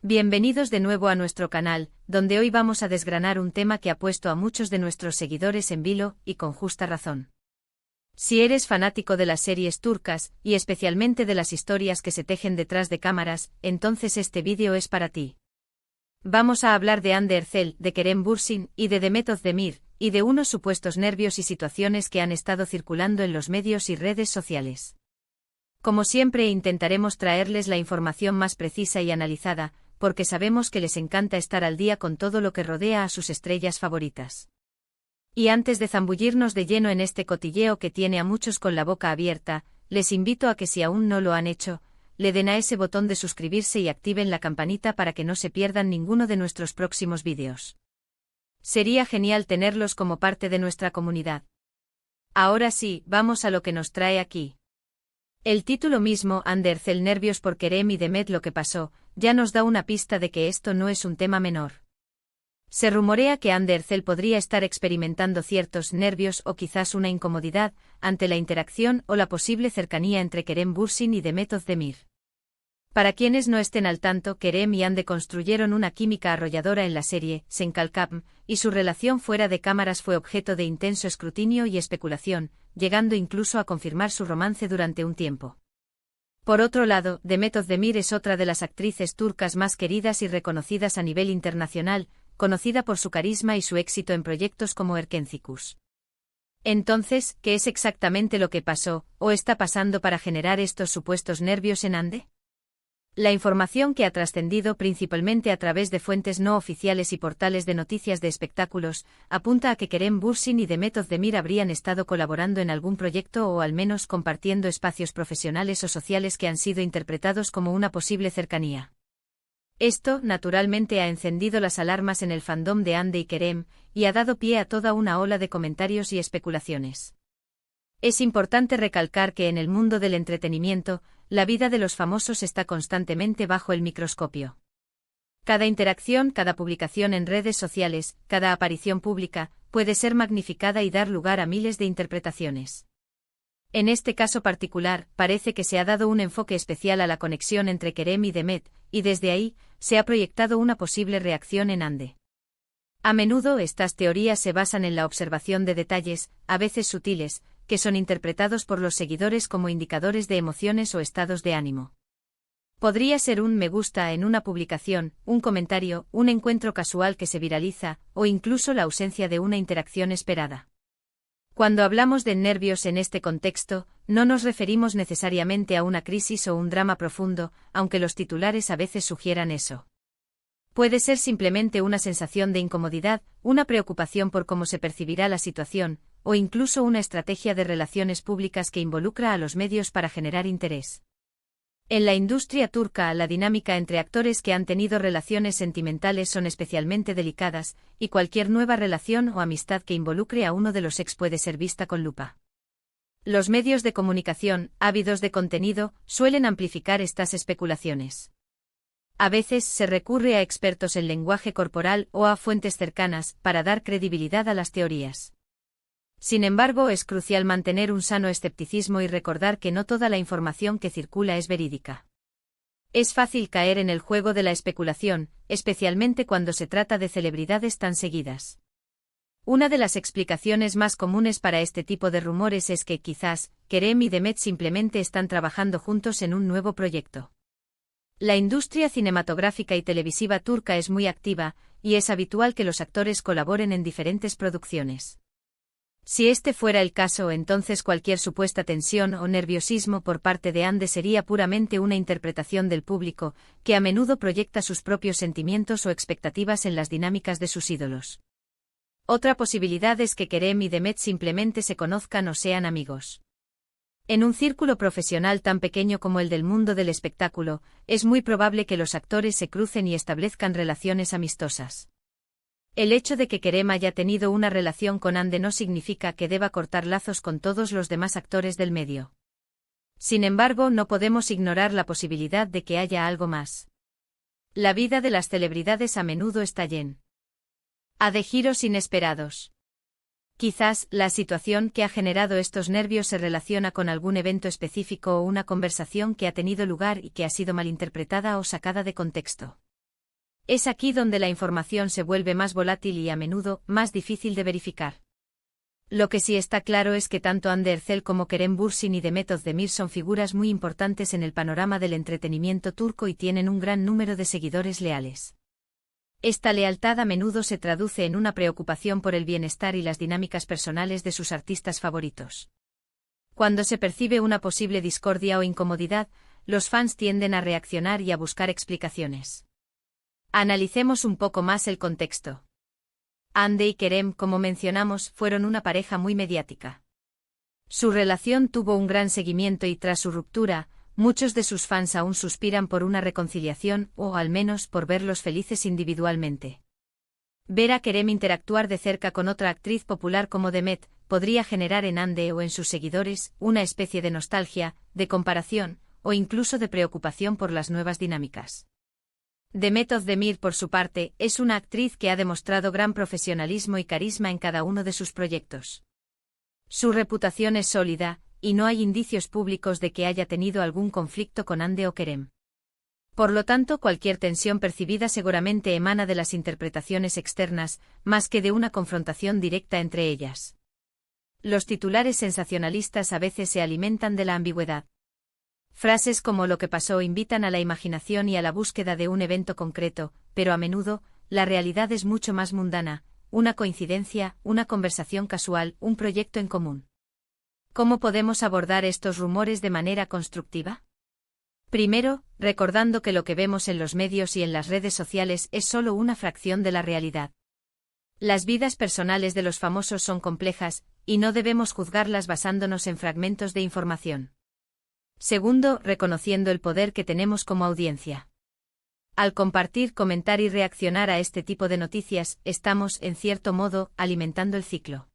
Bienvenidos de nuevo a nuestro canal, donde hoy vamos a desgranar un tema que ha puesto a muchos de nuestros seguidores en vilo, y con justa razón. Si eres fanático de las series turcas, y especialmente de las historias que se tejen detrás de cámaras, entonces este vídeo es para ti. Vamos a hablar de Hande Erçel, de Kerem Bürsin, y de Demet Özdemir, y de unos supuestos nervios y situaciones que han estado circulando en los medios y redes sociales. Como siempre intentaremos traerles la información más precisa y analizada, porque sabemos que les encanta estar al día con todo lo que rodea a sus estrellas favoritas. Y antes de zambullirnos de lleno en este cotilleo que tiene a muchos con la boca abierta, les invito a que si aún no lo han hecho, le den a ese botón de suscribirse y activen la campanita para que no se pierdan ninguno de nuestros próximos vídeos. Sería genial tenerlos como parte de nuestra comunidad. Ahora sí, vamos a lo que nos trae aquí. El título mismo, Hande Erçel, nervios por Kerem y Demet, lo que pasó, ya nos da una pista de que esto no es un tema menor. Se rumorea que Hande Erçel podría estar experimentando ciertos nervios o quizás una incomodidad ante la interacción o la posible cercanía entre Kerem Bürsin y Demet Özdemir. Para quienes no estén al tanto, Kerem y Hande construyeron una química arrolladora en la serie Sen Kalkam, y su relación fuera de cámaras fue objeto de intenso escrutinio y especulación, llegando incluso a confirmar su romance durante un tiempo. Por otro lado, Demet Özdemir es otra de las actrices turcas más queridas y reconocidas a nivel internacional, conocida por su carisma y su éxito en proyectos como Erkencikus. Entonces, ¿qué es exactamente lo que pasó, o está pasando para generar estos supuestos nervios en Hande? La información que ha trascendido principalmente a través de fuentes no oficiales y portales de noticias de espectáculos, apunta a que Kerem Bürsin y Demet Özdemir habrían estado colaborando en algún proyecto o al menos compartiendo espacios profesionales o sociales que han sido interpretados como una posible cercanía. Esto, naturalmente, ha encendido las alarmas en el fandom de Hande y Kerem, y ha dado pie a toda una ola de comentarios y especulaciones. Es importante recalcar que en el mundo del entretenimiento, la vida de los famosos está constantemente bajo el microscopio. Cada interacción, cada publicación en redes sociales, cada aparición pública, puede ser magnificada y dar lugar a miles de interpretaciones. En este caso particular, parece que se ha dado un enfoque especial a la conexión entre Kerem y Demet, y desde ahí, se ha proyectado una posible reacción en Hande. A menudo estas teorías se basan en la observación de detalles, a veces sutiles, que son interpretados por los seguidores como indicadores de emociones o estados de ánimo. Podría ser un me gusta en una publicación, un comentario, un encuentro casual que se viraliza, o incluso la ausencia de una interacción esperada. Cuando hablamos de nervios en este contexto, no nos referimos necesariamente a una crisis o un drama profundo, aunque los titulares a veces sugieran eso. Puede ser simplemente una sensación de incomodidad, una preocupación por cómo se percibirá la situación, o incluso una estrategia de relaciones públicas que involucra a los medios para generar interés. En la industria turca, la dinámica entre actores que han tenido relaciones sentimentales son especialmente delicadas, y cualquier nueva relación o amistad que involucre a uno de los ex puede ser vista con lupa. Los medios de comunicación, ávidos de contenido, suelen amplificar estas especulaciones. A veces se recurre a expertos en lenguaje corporal o a fuentes cercanas para dar credibilidad a las teorías. Sin embargo, es crucial mantener un sano escepticismo y recordar que no toda la información que circula es verídica. Es fácil caer en el juego de la especulación, especialmente cuando se trata de celebridades tan seguidas. Una de las explicaciones más comunes para este tipo de rumores es que quizás Kerem y Demet simplemente están trabajando juntos en un nuevo proyecto. La industria cinematográfica y televisiva turca es muy activa, y es habitual que los actores colaboren en diferentes producciones. Si este fuera el caso, entonces cualquier supuesta tensión o nerviosismo por parte de Hande sería puramente una interpretación del público, que a menudo proyecta sus propios sentimientos o expectativas en las dinámicas de sus ídolos. Otra posibilidad es que Kerem y Demet simplemente se conozcan o sean amigos. En un círculo profesional tan pequeño como el del mundo del espectáculo, es muy probable que los actores se crucen y establezcan relaciones amistosas. El hecho de que Kerem haya tenido una relación con Hande no significa que deba cortar lazos con todos los demás actores del medio. Sin embargo, no podemos ignorar la posibilidad de que haya algo más. La vida de las celebridades a menudo está llena de giros inesperados. Quizás, la situación que ha generado estos nervios se relaciona con algún evento específico o una conversación que ha tenido lugar y que ha sido malinterpretada o sacada de contexto. Es aquí donde la información se vuelve más volátil y a menudo más difícil de verificar. Lo que sí está claro es que tanto Hande Erçel como Kerem Bürsin y Demet Özdemir son figuras muy importantes en el panorama del entretenimiento turco y tienen un gran número de seguidores leales. Esta lealtad a menudo se traduce en una preocupación por el bienestar y las dinámicas personales de sus artistas favoritos. Cuando se percibe una posible discordia o incomodidad, los fans tienden a reaccionar y a buscar explicaciones. Analicemos un poco más el contexto. Hande y Kerem, como mencionamos, fueron una pareja muy mediática. Su relación tuvo un gran seguimiento y tras su ruptura, muchos de sus fans aún suspiran por una reconciliación o al menos por verlos felices individualmente. Ver a Kerem interactuar de cerca con otra actriz popular como Demet podría generar en Hande o en sus seguidores una especie de nostalgia, de comparación o incluso de preocupación por las nuevas dinámicas. Demet Özdemir, por su parte, es una actriz que ha demostrado gran profesionalismo y carisma en cada uno de sus proyectos. Su reputación es sólida, y no hay indicios públicos de que haya tenido algún conflicto con Hande o Kerem. Por lo tanto, cualquier tensión percibida seguramente emana de las interpretaciones externas, más que de una confrontación directa entre ellas. Los titulares sensacionalistas a veces se alimentan de la ambigüedad. Frases como lo que pasó invitan a la imaginación y a la búsqueda de un evento concreto, pero a menudo, la realidad es mucho más mundana, una coincidencia, una conversación casual, un proyecto en común. ¿Cómo podemos abordar estos rumores de manera constructiva? Primero, recordando que lo que vemos en los medios y en las redes sociales es solo una fracción de la realidad. Las vidas personales de los famosos son complejas, y no debemos juzgarlas basándonos en fragmentos de información. Segundo, reconociendo el poder que tenemos como audiencia. Al compartir, comentar y reaccionar a este tipo de noticias, estamos, en cierto modo, alimentando el ciclo.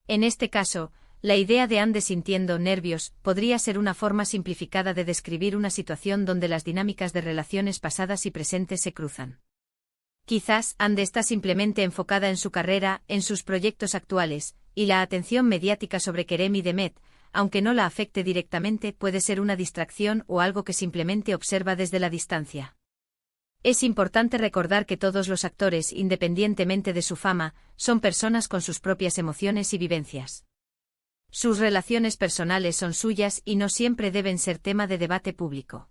En este caso, la idea de Hande sintiendo nervios podría ser una forma simplificada de describir una situación donde las dinámicas de relaciones pasadas y presentes se cruzan. Quizás Hande está simplemente enfocada en su carrera, en sus proyectos actuales, y la atención mediática sobre Kerem y Demet, aunque no la afecte directamente, puede ser una distracción o algo que simplemente observa desde la distancia. Es importante recordar que todos los actores, independientemente de su fama, son personas con sus propias emociones y vivencias. Sus relaciones personales son suyas y no siempre deben ser tema de debate público.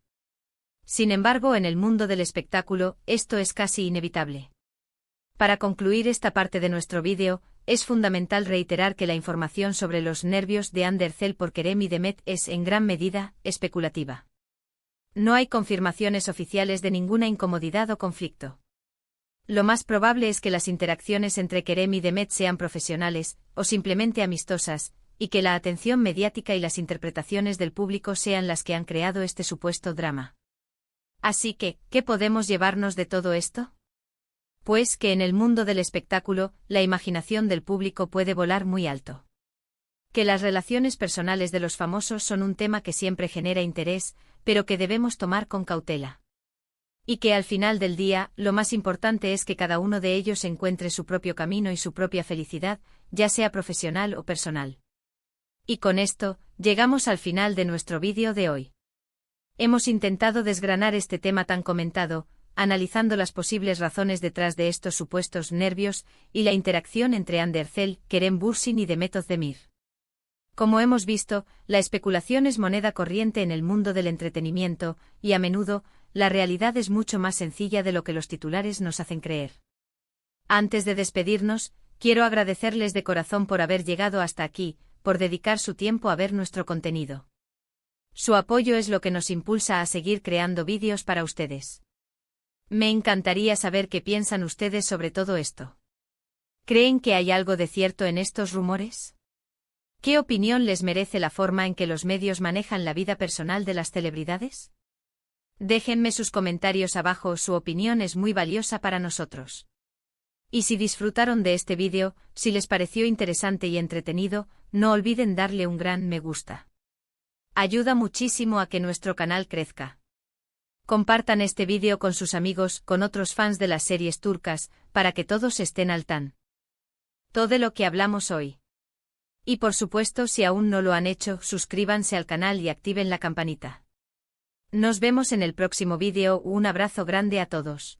Sin embargo, en el mundo del espectáculo, esto es casi inevitable. Para concluir esta parte de nuestro vídeo, es fundamental reiterar que la información sobre los nervios de Hande Erçel por Kerem y Demet es, en gran medida, especulativa. No hay confirmaciones oficiales de ninguna incomodidad o conflicto. Lo más probable es que las interacciones entre Kerem y Demet sean profesionales, o simplemente amistosas, y que la atención mediática y las interpretaciones del público sean las que han creado este supuesto drama. Así que, ¿qué podemos llevarnos de todo esto? Pues que en el mundo del espectáculo, la imaginación del público puede volar muy alto. Que las relaciones personales de los famosos son un tema que siempre genera interés, pero que debemos tomar con cautela. Y que al final del día, lo más importante es que cada uno de ellos encuentre su propio camino y su propia felicidad, ya sea profesional o personal. Y con esto, llegamos al final de nuestro vídeo de hoy. Hemos intentado desgranar este tema tan comentado, analizando las posibles razones detrás de estos supuestos nervios y la interacción entre Hande Erçel, Kerem Bürsin y Demet Özdemir. Como hemos visto, la especulación es moneda corriente en el mundo del entretenimiento, y a menudo, la realidad es mucho más sencilla de lo que los titulares nos hacen creer. Antes de despedirnos, quiero agradecerles de corazón por haber llegado hasta aquí, por dedicar su tiempo a ver nuestro contenido. Su apoyo es lo que nos impulsa a seguir creando vídeos para ustedes. Me encantaría saber qué piensan ustedes sobre todo esto. ¿Creen que hay algo de cierto en estos rumores? ¿Qué opinión les merece la forma en que los medios manejan la vida personal de las celebridades? Déjenme sus comentarios abajo, su opinión es muy valiosa para nosotros. Y si disfrutaron de este vídeo, si les pareció interesante y entretenido, no olviden darle un gran me gusta. Ayuda muchísimo a que nuestro canal crezca. Compartan este vídeo con sus amigos, con otros fans de las series turcas, para que todos estén al tanto de lo que hablamos hoy. Y por supuesto, si aún no lo han hecho, suscríbanse al canal y activen la campanita. Nos vemos en el próximo vídeo, un abrazo grande a todos.